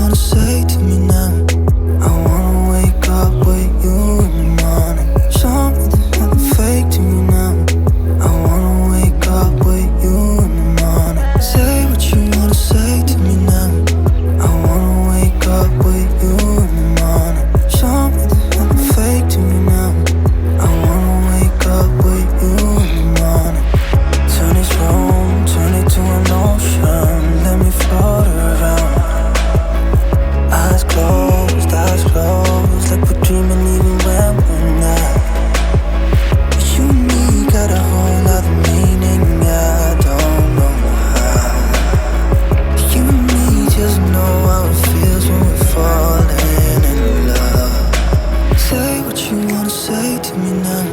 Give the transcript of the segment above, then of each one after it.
wanna say to me now. I wanna wake up with you in the morning. Show me there's nothing fake to me now. I wanna wake up with you in the morning. Say what you wanna say to me now. I wanna wake up with you in the morning. Show me there's nothing fake to me now. I wanna wake up with you in the morning. Turn this room, turn it to an ocean. Let me float around. Eyes closed, like we're dreaming even when we're not. You and me got a whole other meaning, I don't know how. You and me just know how it feels when we're falling in love. Say what you wanna say to me now.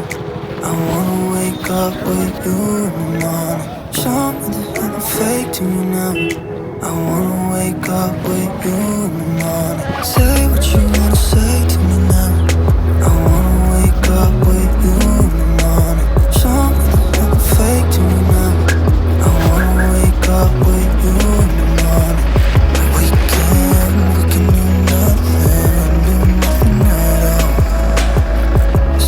I wanna wake up with you in the morning. Show me there's nothing fake to me now. I wanna wake up with you in the morning. Say